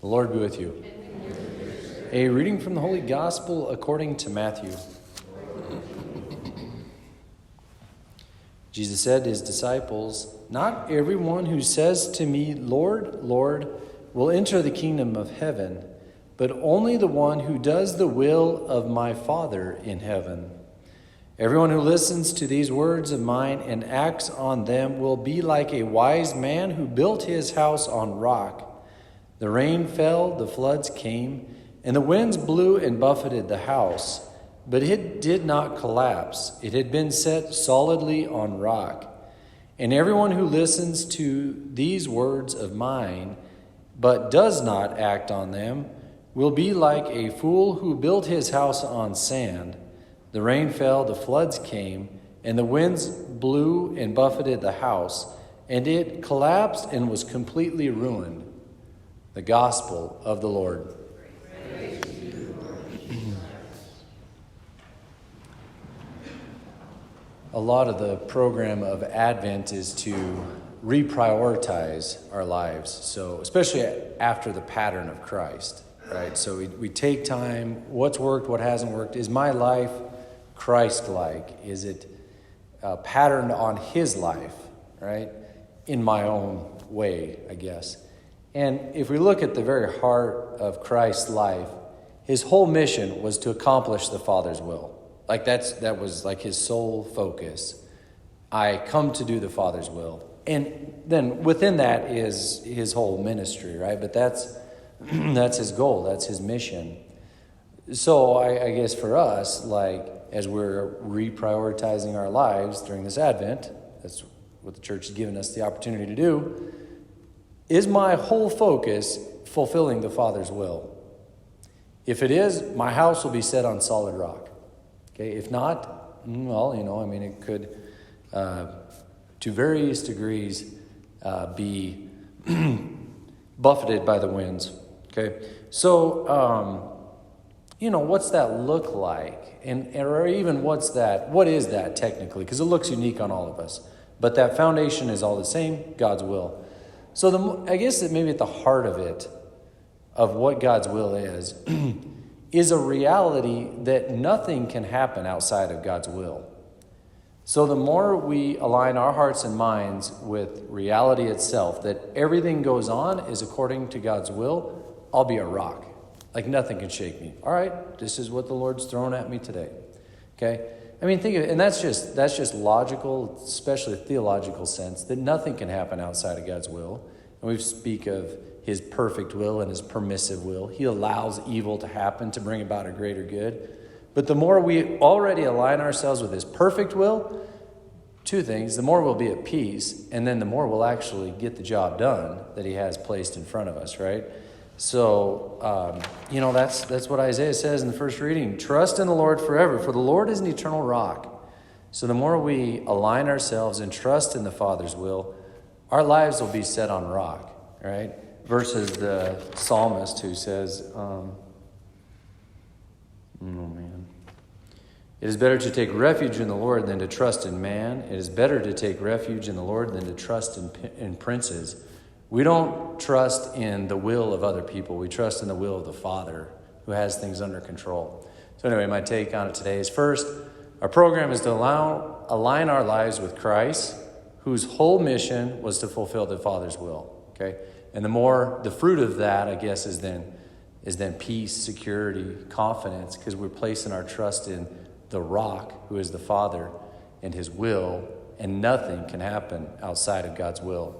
The Lord be with you. A reading from the Holy Gospel according to Matthew. Jesus said to his disciples, "Not everyone who says to me, 'Lord, Lord,' will enter the kingdom of heaven, but only the one who does the will of my Father in heaven. Everyone who listens to these words of mine and acts on them will be like a wise man who built his house on rock. The rain fell, the floods came, and the winds blew and buffeted the house, but it did not collapse. It had been set solidly on rock. And everyone who listens to these words of mine, but does not act on them, will be like a fool who built his house on sand. The rain fell, the floods came, and the winds blew and buffeted the house, and it collapsed and was completely ruined." The Gospel of the Lord. Praise to you, Lord. A lot of the program of Advent is to reprioritize our lives. So, especially after the pattern of Christ, right? So we take time, what's worked, what hasn't worked. Is my life Christ-like? Is it patterned on his life, right? In my own way, I guess. And if we look at the very heart of Christ's life, his whole mission was to accomplish the Father's will. Like that was like his sole focus. I come to do the Father's will. And then within that is his whole ministry, right? But that's his goal, that's his mission. So I guess for us, like as we're reprioritizing our lives during this Advent, that's what the church has given us the opportunity to do. Is my whole focus fulfilling the Father's will? If it is, my house will be set on solid rock. Okay, if not, well, it could, to various degrees, be buffeted by the winds. Okay, so, what's that look like? Or even what is that technically? Because it looks unique on all of us. But that foundation is all the same, God's will. So I guess that maybe at the heart of it, of what God's will is a reality that nothing can happen outside of God's will. So the more we align our hearts and minds with reality itself, that everything goes on is according to God's will, I'll be a rock. Like nothing can shake me. All right, this is what the Lord's thrown at me today. Okay? Think of it, and that's just logical, especially theological sense, that nothing can happen outside of God's will. And we speak of his perfect will and his permissive will. He allows evil to happen to bring about a greater good. But the more we already align ourselves with his perfect will, two things: the more we'll be at peace, and then the more we'll actually get the job done that he has placed in front of us, right? So, that's what Isaiah says in the first reading. Trust in the Lord forever, for the Lord is an eternal rock. So the more we align ourselves and trust in the Father's will, our lives will be set on rock, right? Versus the psalmist who says, it is better to take refuge in the Lord than to trust in man. It is better to take refuge in the Lord than to trust in princes. We don't trust in the will of other people. We trust in the will of the Father who has things under control. So anyway, my take on it today is, first, our program is to align our lives with Christ, whose whole mission was to fulfill the Father's will. Okay? And the fruit of that, I guess, is then peace, security, confidence, because we're placing our trust in the rock, who is the Father, and his will, and nothing can happen outside of God's will.